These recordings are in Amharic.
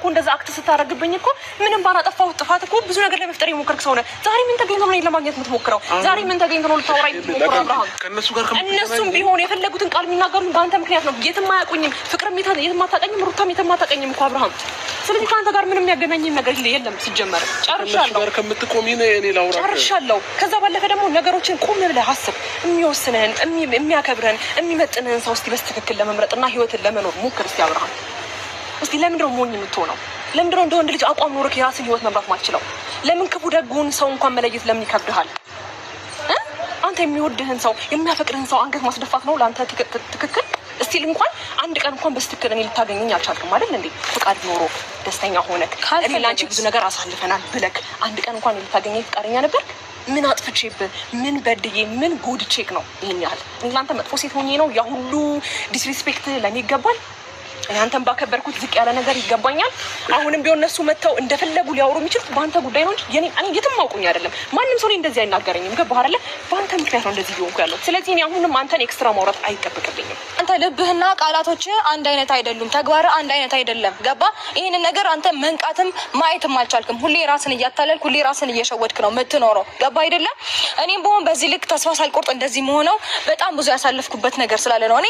እኮ እንደዛ አክት ስታደርግብኝ እኮ ምንም ባላጠፋሁት ጥፋት እኮ ብዙ ነገር ለመፍጠር የሞከርክ ሰው ነህ። ዛሬ ምን ተገኝቶ ነው ለማግኘት የምትሞክረው? ዛሬ ምን ተገኝቶ ነው ልታወራኝ የምትሞክረው? አብርሃም እነሱም ቢሆን የፈለጉትን ቃል የሚናገሩኝ በአንተ ምክንያት ነው። የትም አያውቁኝም። ፍቅርም የትም አታውቀኝም፣ ሩታም የትም አታውቀኝም እኮ አብርሃም። ስለዚህ ከአንተ ጋር ምንም የሚያገናኝም ነገር የለም። ሲጀመር ጨርሻለሁ። ከዛ ባለፈ ደግሞ ነገሮችን ቆም ብለህ አስብ። የሚወስንህን፣ የሚያከብርህን፣ የሚመጥንህን ሰው እስቲ በስትክክል ለመምረጥና ህይወትን ለመኖር ሞክር እስቲ አብርሃም። እስቲ ለምንድነው ሞኝ የምትሆነው? ለምንድነው እንደ ወንድ ልጅ አቋም ኖርክ የራስን ህይወት መምራት ማትችለው? ለምን ክፉ ደጉን ሰው እንኳን መለየት ለምን ይከብድሃል? አንተ የሚወድህን ሰው የሚያፈቅርህን ሰው አንገት ማስደፋት ነው ለአንተ ትክክል? እስቲል እንኳን አንድ ቀን እንኳን በስትክክል እኔ ልታገኘኝ አልቻልክም አይደል እንዴ? ፍቃድ ኖሮ ደስተኛ ሆነክ እኔ ላንቺ ብዙ ነገር አሳልፈናል ብለክ አንድ ቀን እንኳን ልታገኘኝ ፍቃደኛ ነበርክ? ምን አጥፍቼብህ ምን በድዬ ምን ጎድቼክ ነው ይሄን ያህል? እንላንተ መጥፎ ሴት ሆኜ ነው ያ ሁሉ ዲስሪስፔክት ለኔ ይገባል? እኔ አንተን ባከበርኩት ዝቅ ያለ ነገር ይገባኛል? አሁንም ቢሆን እነሱ መተው እንደፈለጉ ሊያወሩ የሚችሉት በአንተ ጉዳይ ነው እንጂ እኔ የትም አውቁኝ አይደለም። ማንም ሰው እንደዚህ አይናገረኝም። ገባህ አይደለ? በአንተ ምክንያት ነው እንደዚህ ቢሆንኩ ያለው። ስለዚህ እኔ አሁንም አንተን ኤክስትራ ማውራት አይጠበቅብኝም። አንተ ልብህና ቃላቶች አንድ አይነት አይደሉም። ተግባር አንድ አይነት አይደለም። ገባ? ይሄንን ነገር አንተ መንቃትም ማየትም አልቻልክም። ሁሌ ራስን እያታለልክ ሁሌ ራስን እየሸወድክ ነው የምትኖረው። ገባ አይደለም? እኔም በሆን በዚህ ልክ ተስፋ ሳልቆርጥ እንደዚህ መሆነው በጣም ብዙ ያሳለፍኩበት ነገር ስላለ ነው። እኔ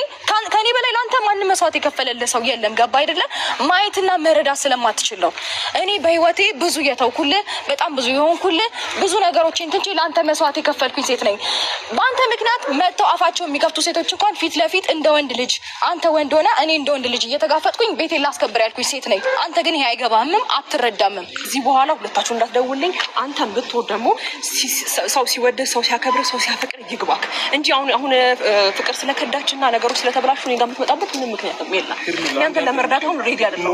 ከኔ በላይ ለአንተ ማንም መስዋዕት የከፈለልህ ሰው የለም። ገባ አይደለም? ማየትና መረዳት ስለማትችል ነው። እኔ በህይወቴ ብዙ የተውኩልህ በጣም ብዙ የሆንኩልህ ብዙ ነገሮችን ትንቼ ለአንተ መስዋዕት የከፈልኩኝ ሴት ነኝ። በአንተ ምክንያት መጥተው አፋቸው የሚከፍቱ ሴቶች እንኳን ፊት ለፊት እንደ ወንድ ልጅ አንተ ወንድ ሆነ እኔ እንደ ወንድ ልጅ እየተጋፈጥኩኝ ቤቴን ላስከብር ያልኩኝ ሴት ነኝ። አንተ ግን ይሄ አይገባህምም፣ አትረዳምም። እዚህ በኋላ ሁለታችሁ እንዳትደውልኝ። አንተም ብትወድ ደግሞ ሰው ሲወድህ ሰው ሲያከብር ሰው ሲያፈቅር ይግባክ እንጂ አሁን ፍቅር ስለከዳችና ነገሮች ስለተበላሹ እኔ ጋር የምትመጣበት ምንም ምክንያትም የለም። ለመርዳት አሁን ሬዲ አይደለም።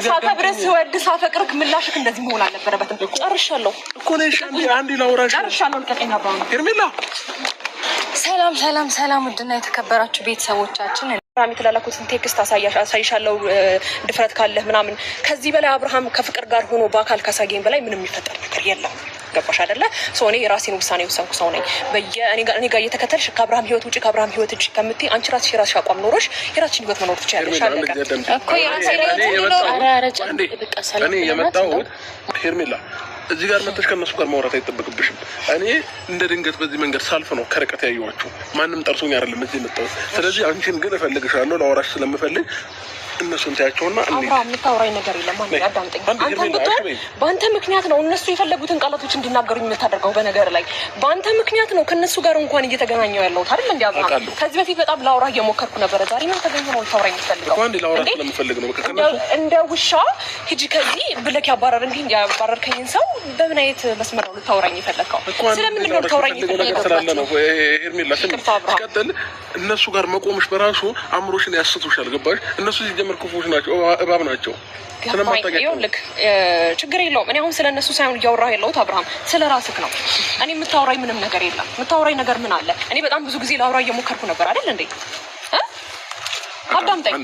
ሳከብርህ ስወድ ሳፈቅርህ ምላሽክ እንደዚህ መሆን አልነበረበትም። ጨርሻለሁ እኮ ነሽ። አንዴ ላውራሽ ጨርሻለሁ። ልቀቀኝ አባባ። ሄርሜላ ሰላም ውድና የተከበራችሁ ቤተሰቦቻችን አብርሃም የተላላኩትን ቴክስት አሳይሻለሁ ድፍረት ካለህ ምናምን። ከዚህ በላይ አብርሃም ከፍቅር ጋር ሆኖ በአካል ካሳየኝ በላይ ምንም የሚፈጠር ነገር የለም። ገባሽ አይደለ? እኔ የራሴን ውሳኔ ወሰንኩ ሰው ነኝ። እኔ ጋር እየተከተልሽ ከአብርሃም ህይወት ውጪ ከአብርሃም ህይወት ውጪ ከምትይ አንቺ ራስሽ አቋም ኖሮሽ የራስሽን ህይወት መኖር ትችያለሽ። አለቀ እኮ እኔ የመጣሁት ሄርሜላ እዚህ ጋር መጥተሽ ከነሱ ጋር ማውራት አይጠበቅብሽም። እኔ እንደ ድንገት በዚህ መንገድ ሳልፍ ነው ከርቀት ያየኋችሁ። ማንም ጠርቶኝ አይደለም እዚህ የመጣሁት። ስለዚህ አንቺን ግን እፈልግሻለሁ። ላወራሽ ስለምፈልግ እነሱን ታያቸውና አብርሃም የምታወራኝ ነገር የለም። አዳምጠኝ። አንተን ብትሆን በአንተ ምክንያት ነው እነሱ የፈለጉትን ቃላቶች እንዲናገሩኝ የምታደርገው። በነገር ላይ በአንተ ምክንያት ነው ከእነሱ ጋር እንኳን እየተገናኘው ያለሁት አይደል እንዴ አብርሃም? ከዚህ በፊት በጣም ላውራ እየሞከርኩ ነበረ። ዛሬ ምን ተገኘ ነው ልታወራኝ የምትፈልገው? እንደ ውሻ ሂጂ ከዚህ ብለክ ያባረርከኝን ሰው በምን አይነት መስመር ነው ልታወራኝ የፈለግከው? ስለምንድን ነው ልታወራኝ የፈለግከው? ሄርሜላ ስቀጥል እነሱ ጋር መቆምሽ በራሱ አእምሮሽን ያስቱሻል። ገባሽ? እነሱ ክፉዎች ናቸው፣ እባብ ናቸው። ይኸውልህ ችግር የለውም። እኔ አሁን ስለ እነሱ ሳይሆን እያወራሁ ያለሁት አብርሃም ስለ ራስህ ነው። እኔ የምታወራኝ ምንም ነገር የለም። የምታወራኝ ነገር ምን አለ? እኔ በጣም ብዙ ጊዜ ላውራ እየሞከርኩ ነበር አይደል እንዴ? አዳምጠኝ።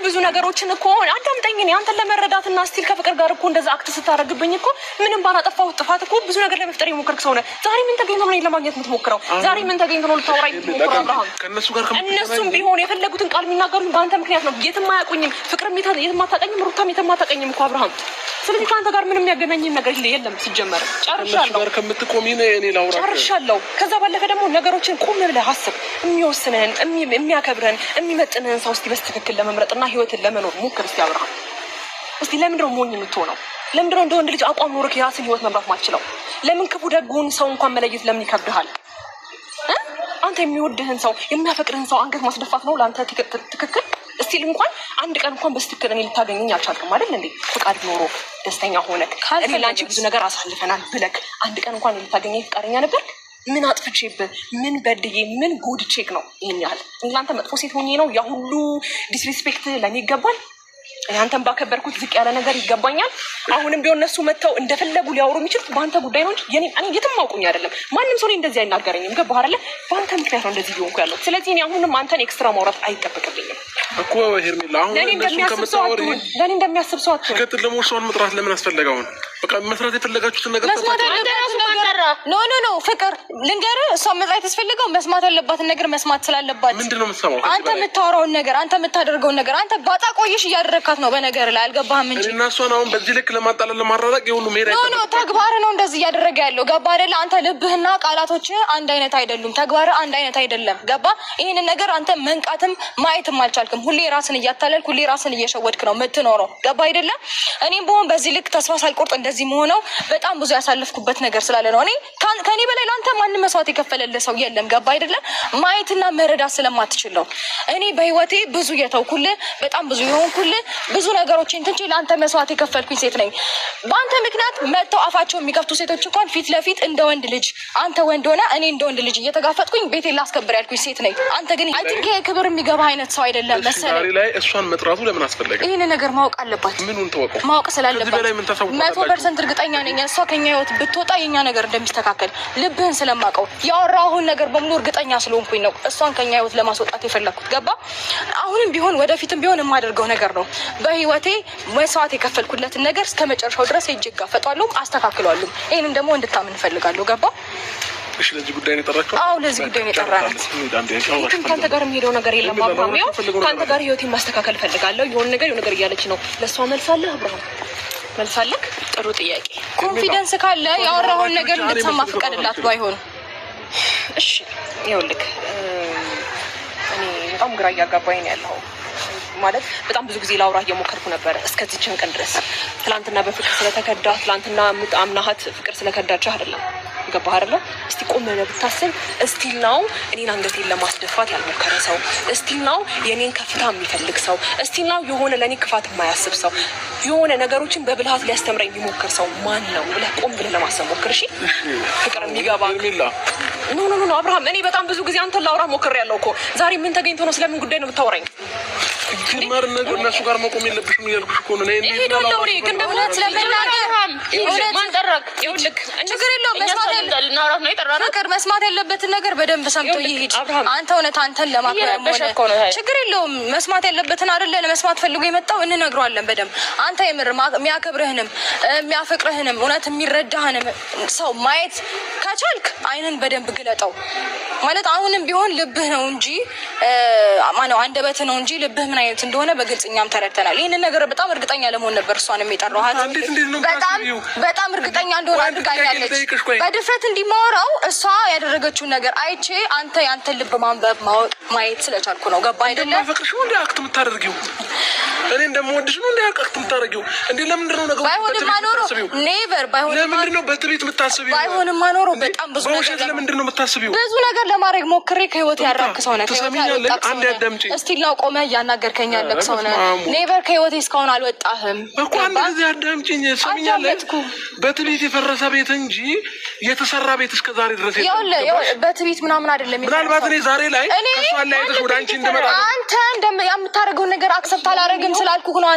ብዙ ነገሮችን እኮ አዳምጠኝ። እኔ አንተን ለመረዳትና ስቲል ከፍቅር ጋር እኮ እንደዛ አክት ስታደርግብኝ እኮ ምንም ባላጠፋሁት ጥፋት እኮ ብዙ ነገር ለመፍጠር የሞከርክ ሰው ነህ። ዛሬ ምን ተገኝቶ ነው ለማግኘት የምትሞክረው? ዛሬ ምን ተገኝቶ ነው ልታወራኝ የምትሞክረው? አብርሃም እነሱም ቢሆን የፈለጉትን ቃል የሚናገሩኝ በአንተ ምክንያት ነው። የትም አያውቁኝም። ፍቅርም የትም አታውቀኝም፣ ሩታም የትም አታውቀኝም እኮ አብርሃም። ስለዚህ ከአንተ ጋር ምንም የሚያገናኝም ነገር የለም። ሲጀመር ጨርሻለሁ። ከዛ ባለፈ ደግሞ ነገሮችን ቆም ብለህ አስብ። የሚወስንህን፣ የሚያከብርህን፣ የሚመጥንህን ሰው እስቲ በስትክክል ለመምረጥና ህይወትን ለመኖር ሞክር እስቲ አብርሃም። እስቲ ለምንድነው ሞኝ የምትሆነው? ለምንድነው እንደ ወንድ ልጅ አቋም ኖርክ የራስን ህይወት መምራት ማትችለው? ለምን ክፉ ደጉን ሰው እንኳን መለየት ለምን ይከብድሃል? አንተ የሚወድህን ሰው የሚያፈቅርህን ሰው አንገት ማስደፋት ነው ለአንተ ትክክል? እስቲል እንኳን አንድ ቀን እንኳን በስትክክል እኔ ልታገኘኝ አልቻልክም አይደል እንዴ? ፍቃድ ኖሮ ደስተኛ ሆነክ እኔ ላንቺ ብዙ ነገር አሳልፈናል ብለክ አንድ ቀን እንኳን ልታገኘኝ ፍቃደኛ ነበርክ? ምን አጥፍቼብህ ምን በድዬ ምን ጎድቼክ ነው ይሄን ያህል? እንላንተ መጥፎ ሴት ሆኜ ነው ያ ሁሉ ዲስሪስፔክት ለኔ ይገባል? እኔ አንተን ባከበርኩት ዝቅ ያለ ነገር ይገባኛል? አሁንም ቢሆን እነሱ መተው እንደፈለጉ ሊያወሩ የሚችሉት በአንተ ጉዳይ ነው እንጂ እኔ የትም አውቁኝ አይደለም። ማንም ሰው እንደዚህ አይናገረኝም። ገባህ አይደለ? በአንተ ምክንያት ነው እንደዚህ ቢሆንኩ ያለው። ስለዚህ እኔ አሁንም አንተን ኤክስትራ ማውራት አይጠበቅብኝም እኮ ሄርሜላ። አሁን ለኔ እንደሚያስብ ሰው አትሁን። ሲቀጥል ደግሞ እሷን መጥራት ለምን አስፈለገ? አሁን በቃ መስራት የፈለጋችሁትን ነገር ኖ ፍቅር ልንገርህ፣ እሷ መስራት ያስፈልገው መስማት ያለባትን ነገር መስማት ስላለባት። ምንድነው የምትሰማው? አንተ የምታወራውን ነገር፣ አንተ የምታደርገውን ነገር አንተ ባጣ ቆይሽ እያደረካት ነው በነገር ላይ አልገባህም እንጂ እና እሷን አሁን በዚህ ልክ ለማጣለል ለማራራቅ የሁሉ ሜዳ ኖ ተግባር ነው እንደዚህ እያደረገ ያለው ገባ አይደለ? አንተ ልብህና ቃላቶች አንድ አይነት አይደሉም፣ ተግባር አንድ አይነት አይደለም ገባ? ይሄንን ነገር አንተ መንቃትም ማየትም አልቻልክም። ሁሌ ራስን እያታለልክ ሁሌ ራስን እየሸወድክ ነው የምትኖረው ገባ አይደለ? እኔም በሆን በዚህ ልክ ተስፋ ሳልቆርጥ እንደዚህ መሆነው በጣም ብዙ ያሳለፍኩበት ነገር ስላለ ነው። እኔ ከኔ በላይ ለአንተ ማንም መስዋዕት የከፈለልህ ሰው የለም ገባ አይደለ? ማየትና መረዳት ስለማትችል ነው። እኔ በህይወቴ ብዙ የተውኩልህ በጣም ብዙ የሆንኩልህ ብዙ ነገሮችን ትንሽ ለአንተ መስዋዕት የከፈልኩኝ ሴት ነኝ። በአንተ ምክንያት መጥተው አፋቸው የሚከፍቱ ሴቶች እንኳን ፊት ለፊት እንደ ወንድ ልጅ አንተ ወንድ ሆነ እኔ እንደ ወንድ ልጅ እየተጋፈጥኩኝ ቤቴን ላስከብር ያልኩኝ ሴት ነኝ። አንተ ግን አይ ቲንክ ክብር የሚገባ አይነት ሰው አይደለም መሰለኝ። ዛሬ ላይ እሷን መጥራቱ ለምን አስፈለገ? ይሄን ነገር ማወቅ አለባት። ምኑን ተወቀው? ማወቅ ስላለባት 100% እርግጠኛ ነኝ እሷ ከኛ ህይወት ብትወጣ የኛ ነገር እንደሚስተካከል ልብህን ስለማውቀው ያወራሁን ነገር በሙሉ እርግጠኛ ስለሆንኩኝ ነው እሷን ከኛ ህይወት ለማስወጣት የፈለኩት ገባ? አሁንም ቢሆን ወደፊትም ቢሆን የማደርገው ነገር ነው። በህይወቴ መስዋዕት የከፈልኩለትን ነገር እስከ መጨረሻው ድረስ ሄጄ እጋፈጣለሁ፣ አስተካክለዋለሁ። ይሄንን ደግሞ እንድታምን እፈልጋለሁ ገባ? እሺ ለዚህ ጉዳይ ነው የጠራችው? አዎ ለዚህ ጉዳይ ነው የጠራናት። ከአንተ ጋር የሚሄደው ነገር የለም አብርሃም። ያው ከአንተ ጋር ህይወቴን ማስተካከል እፈልጋለሁ። የሆነ ነገር እያለች ነው። ለእሷ መልሳለህ አብርሃም? መልሳለህ? ጥሩ ጥያቄ። ኮንፊደንስ ካለ ያወራውን ነገር እንድትሰማ ፍቀድላት። ባይሆን እሺ ይኸውልህ እኔ በጣም ግራ እያጋባኝ ነው ያለው። ማለት በጣም ብዙ ጊዜ ላውራ እየሞከርኩ ነበር እስከዚህችን ቀን ድረስ። ትላንትና በፍቅር ስለተከዳ ትላንትና አምናሃት ፍቅር ስለከዳች አይደለም ገባህ አይደለ? እስቲ ቆም ብለህ ብታስብ እስቲል ነው እኔን አንገቴን ለማስደፋት ያልሞከረ ሰው፣ እስቲል ነው የኔን ከፍታ የሚፈልግ ሰው፣ እስቲል ነው የሆነ ለኔ ክፋት የማያስብ ሰው፣ የሆነ ነገሮችን በብልሃት ሊያስተምረኝ የሚሞክር ሰው ማን ነው ብለህ ቆም ብለህ ለማሰብ ሞክር። እሺ ፍቅር የሚገባ ኖ አብርሃም፣ እኔ በጣም ብዙ ጊዜ አንተን ላውራ ሞክሬያለሁ እኮ። ዛሬ ምን ተገኝቶ ነው? ስለምን ጉዳይ ነው የምታወራኝ? ግማር ነገር እነሱ ጋር መቆም የለብሽም እያልኩሽ እኮ ነው። እኔ ግን ደግሞ ችግር የለውም ፍቅር መስማት ያለበትን ነገር በደንብ ሰምቶ ይሄድ። አንተ እውነት አንተን ለማክበር ሆነ ችግር የለውም። መስማት ያለበትን አይደለ ለመስማት ፈልጎ የመጣው እንነግረዋለን በደንብ። አንተ የምር የሚያከብርህንም የሚያፈቅርህንም እውነት የሚረዳህንም ሰው ማየት ከቻልክ አይንን በደንብ ግለጠው። ማለት አሁንም ቢሆን ልብህ ነው እንጂ ማነው አንደበትህ ነው እንጂ ልብህ ምን አይነት እንደሆነ በግልጽ እኛም ተረድተናል። ይህንን ነገር በጣም እርግጠኛ ለመሆን ነበር እሷንም የጠራኋት። በጣም እርግጠኛ እንደሆነ አድርጋኛለች። በድፍረት እንዲማወራው እሷ ያደረገችውን ነገር አይቼ አንተ ያንተን ልብ ማንበብ ማየት ስለቻልኩ ነው። ገባ አይደለ? እንደማፈቅርሽ ነው እንደ አክት የምታደርጊው፣ እኔ እንደምወድሽ ነው እንደ አክት የምታደርጊው። እንዴ ለምንድን ነው ነገሩ? ባይሆንም ማኖሮ ኔቨር ባይሆንም ለምንድን ነው በትቤት የምታስቢው? ባይሆንም ማኖሮ በጣም ብዙ ነገር ለምንድን ነው የምታስቢው? ብዙ ነገር ለማድረግ ሞክሬ ከህይወት ያራክሰው ነው። ትሰሚኛለሽ? አንዴ አዳምጪኝ እስቲ ነው ቆመ እያናገርከኝ ያለክ ሰው ነው። ኔቨር ከህይወቴ እስካሁን አልወጣህም እኮ። አንድ ጊዜ አዳምጪኝ። ትሰሚኛለሽ? በትቤት የፈረሰ ቤት እንጂ የተሰራ ቤት እስከ ዛሬ ድረስ በትቤት ምናምን አይደለም። ምናልባት እኔ ዛሬ ላይ ከሷ ላይ አይተሽ ወደ አንቺ እንደመጣ አንተ የምታደርገውን ነገር አክሰፕት አላደርግም ስላልኩህ ነው።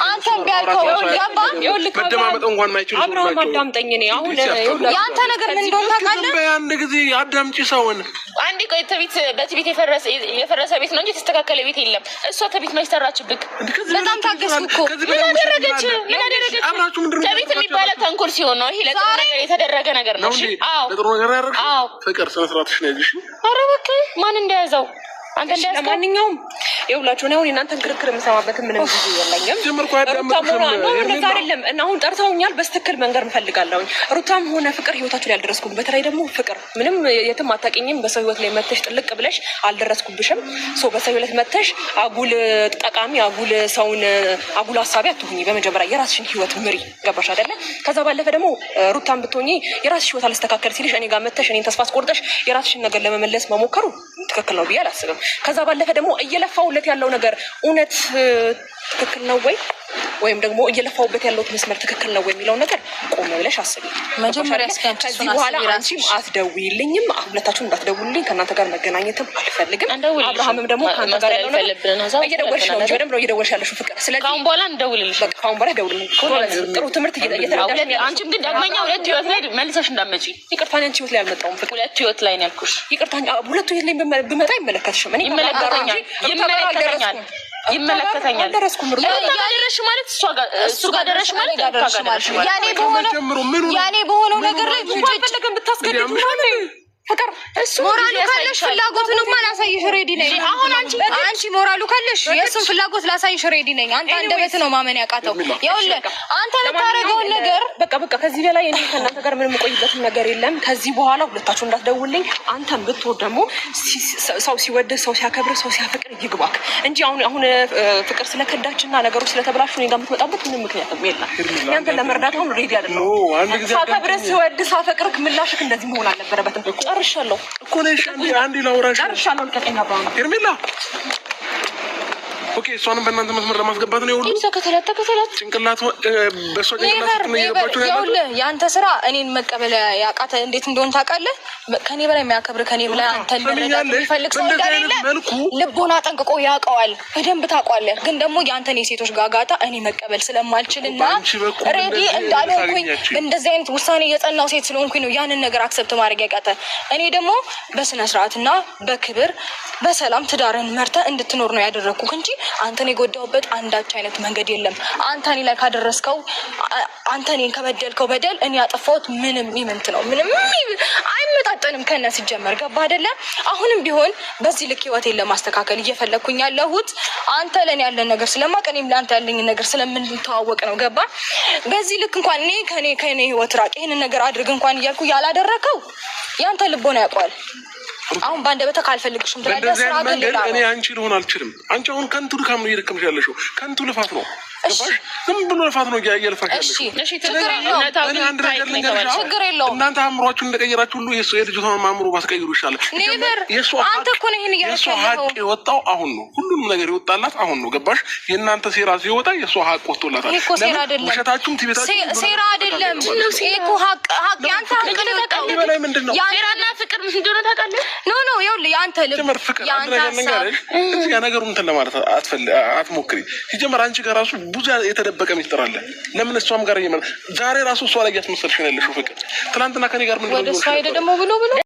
አንተ ቢያልከው ገባ መደማመጥ እንኳን ማይችል አብርሃም አዳምጠኝ። እኔ አሁን የአንተ ነገር ምን እንደሆነ ታውቃለህ? በአንድ ጊዜ አዳምጪ ሰውን። አንዴ ቆይ በትቤት የፈረሰ ቤት ነው እንጂ የተስተካከለ ቤት የለም። እሷ ከቤት መች ሰራችብክ? በጣም ታገስኩ እኮ። ምን አደረገች? ከቤት የሚባለው ተንኮል ሲሆን ነው። ይሄ ለጥሩ ነገር የተደረገ ነገር ነው። እሺ አዎ ለጥሩ ነገር ያደረግሽ ፍቅር ስነ ስርዓትሽ ነው ያልሽ። ኧረ እባክህ ማን እንደያዘው አንተ እንደያዘው። ለማንኛውም ይኸውላችሁ ነው እናንተን ክርክር የምሰማበት ምንም ጊዜ የለኝም። ጀመርኩ አዳምጥሽ ነው አይደለም። እና አሁን ጠርተውኛል በስትክክል መንገር እንፈልጋለሁ። ሩታም ሆነ ፍቅር ህይወታችሁ ላይ አልደረስኩም። በተለይ ደግሞ ፍቅር ምንም የትም አታውቂኝም። በሰው ህይወት ላይ መተሽ ጥልቅ ብለሽ አልደረስኩብሽም። ሶ በሰው ህይወት መተሽ አጉል ጠቃሚ አጉል ሰውን አጉል ሀሳቢ አትሁኚ። በመጀመሪያ የራስሽን ህይወት ምሪ። ገባሽ አይደለ? ከዛ ባለፈ ደግሞ ሩታም ብትሆኚ የራስሽ ህይወት አልስተካከል ሲልሽ እኔ ጋር መተሽ እኔን ተስፋ አስቆርጠሽ የራስሽን ነገር ለመመለስ መሞከሩ ትክክል ነው ብዬ አላስብም። ከዛ ባለፈ ደግሞ እየለፋውለት ያለው ነገር እውነት ትክክል ነው ወይ ወይም ደግሞ እየለፋውበት ያለው መስመር ትክክል ነው ወይ የሚለው ነገር ቆም ብለሽ አስቢ። መጀመሪያ ከዚህ በኋላ አንቺም አትደውይልኝም፣ ሁለታችሁም እንዳትደውሉልኝ። ከእናንተ ጋር መገናኘትም አልፈልግም። አብርሃምም ደግሞ ከአንተ ጋር ያለው ነገር እየደወልሽ ነው እንጂ በደንብ ነው እየደወልሽ ያለሽው ፍቅር። ስለዚህ ከአሁን በኋላ እንደውልልሽ። በቃ ከአሁን በኋላ ደውልልኝ። ጥሩ ትምህርት እየተረዳሽ ነው። አንቺም ግን ዳግመኛ ሁለት ህይወት ላይ መልሰሽ እንዳትመጪ። ይቅርታ አንቺ ህይወት ላይ አልመጣሁም ፍቅር። ሁለት ህይወት ላይ ነው ያልኩሽ። ይቅርታ ሁለቱ ህይወት ላይ ብመጣ አይመለከትሽም። እኔ ይመለከተኛል። ይመለከተኛል። ያደረሽ ማለት እሱ ጋር ደረሽ ማለት ያኔ በሆነው ነገር ላይ ፈለገን ብታስገድዱ ፍቅር እሱ ሞራሉ ካለሽ ፍላጎቱንማ ላሳይሽ ሬዲ ነኝ። አሁን አንቺ ሞራሉ ካለሽ የእሱን ፍላጎት ላሳይሽ ሬዲ ነኝ። አንተ አንደበት ነው ማመን ያቃተው። ይኸውልህ አንተ የምታደርገውን ነገር በቃ ከዚህ በላይ እኔ ከእናንተ ጋር ምንም የምቆይበትም ነገር የለም። ከዚህ በኋላ ሁለታችሁ እንዳትደውልኝ። አንተም ብትወድ ደግሞ ሰው ሲወድ ሰው ሲያከብር ሰው ሲያፈቅር ይግባክ እንጂ አሁን ፍቅር ስለከዳችና ነገሮች ስለተበላሹ እኔ ጋር የምትመጣበት ምንም ምክንያትም የለም። ያንተ ለመርዳት አሁን ሬዲ አይደለም። ሳከብር ስወድ ሳፈቅርክ ምላሽክ እንደዚህ መሆን አልነበረበትም። ጨርሻለሁ እኮ ነሽ። አንዴ ላውራሽ ጨርሻለሁ። ልቀቀኝ አባባ ሄርሜላ። ኦኬ እሷንም በእናንተ መስመር ለማስገባት ነው ይሁሉ ተከተላት ጭንቅላት በእሷ ጭንቅላት ነው እየገባችሁ ነው ያለው። ያንተ ስራ እኔን መቀበል ያቃተ እንዴት እንደሆነ ታውቃለህ። ከኔ በላይ የሚያከብር ከኔ በላይ አንተን መረዳት የሚፈልግ ሰው እንደሌለ ልቦና ጠንቅቆ ያውቀዋል። በደንብ ታውቀዋለህ። ግን ደግሞ ያንተን የሴቶች ጋጋታ እኔ መቀበል ስለማልችልና ሬዲ እንዳልሆንኩኝ እንደዚህ አይነት ውሳኔ የጸናው ሴት ስለሆንኩኝ ነው ያንን ነገር አክሰፕት ማድረግ ያቃተ። እኔ ደግሞ በስነ ስርዓትና በክብር በሰላም ትዳርን መርተህ እንድትኖር ነው ያደረኩህ እንጂ አንተን የጎዳውበት አንዳች አይነት መንገድ የለም። አንተ እኔ ላይ ካደረስከው አንተ እኔን ከበደልከው በደል እኔ ያጠፋሁት ምንም ይምንት ነው። ምንም አይመጣጠንም ከነ ሲጀመር ገባ አይደለ? አሁንም ቢሆን በዚህ ልክ ህይወቴን ለማስተካከል እየፈለኩኝ ያለሁት አንተ ለኔ ያለን ነገር ስለማቅ እኔም ለአንተ ያለኝ ነገር ስለምንተዋወቅ ነው። ገባ? በዚህ ልክ እንኳን እኔ ከኔ ህይወት ራቅ ይሄንን ነገር አድርግ እንኳን እያልኩ ያላደረከው ያንተ ልቦና ያውቀዋል። አሁን ባንደበተ ካልፈልግሽም ትላለህ። ስራ ግን ሌላ እኔ አንቺ ልሆን አልችልም። አንቺ አሁን ከንቱ ድካም ነው እየደከምሽ ያለሽው። ከንቱ ልፋት ነው። ዝም ብሎ ልፋት ነው እያለፋሽ ያለሽው። እሺ ችግር የለውም። እናንተ አእምሯችሁን እንደቀየራችሁ ሁሉ የልጅቷን አእምሮ ባስቀይሩ ይሻላል። አንተ እኮ ነው ይሄን የእሷ ሀቅ የወጣው አሁን ነው። ሁሉም ነገር የወጣላት አሁን ነው። ገባሽ? የእናንተ ሴራ ሲወጣ የእሷ ሀቅ ወጥቶላታል። ይሄ እኮ ሴራ አይደለም። ውሸታችሁም ትቤታችሁ ሴራ አይደለም። ይሄ እኮ ሀቅ ያንተ ሀቅ ነው የወጣው። በላይ ምንድነው ሴራና ፍቅር ምን እንደሆነ ታውቃለህ? ኖ ይኸውልህ ያንተ ልብ ያንተ እዚህ ጋር ነገሩን እንትን ለማለት አትሞክሪ። ሲጀመር አንቺ ጋር ራሱ ብዙ የተደበቀ ሚስጥር አለ። ለምን እሷም ጋር ዛሬ ራሱ እሷ ላይ እያስመሰልሽ ነው ያለሽው ፍቅር። ትናንትና ከኔ ጋር ምን ወደ እሷ ሄደ ደግሞ ብሎ